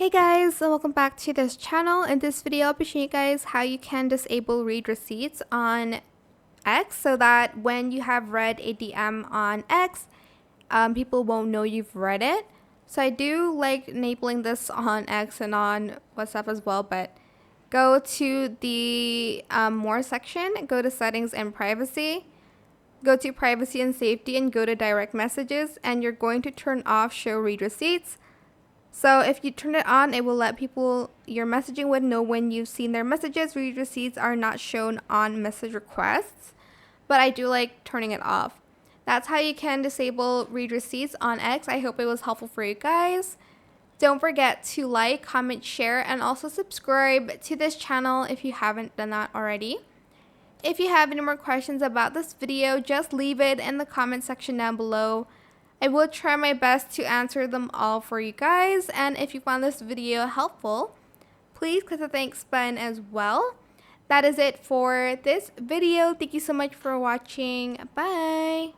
Hey guys, and welcome back to this channel. In this video, I'll be showing you guys how you can disable read receipts on X so that when you have read a DM on X, people won't know you've read it. So I do like enabling this on X and on WhatsApp as well, but go to the more section, go to settings and privacy, go to privacy and safety and go to direct messages, and you're going to turn off show read receipts. So if you turn it on, it will let people you're messaging with know when you've seen their messages. Read receipts are not shown on message requests, but I do like turning it off. That's how you can disable read receipts on X. I hope it was helpful for you guys. Don't forget to like, comment, share, and also subscribe to this channel if you haven't done that already. If you have any more questions about this video, just leave it in the comment section down below. I will try my best to answer them all for you guys, and if you found this video helpful, please click the thanks button as well. That is it for this video. Thank you so much for watching. Bye!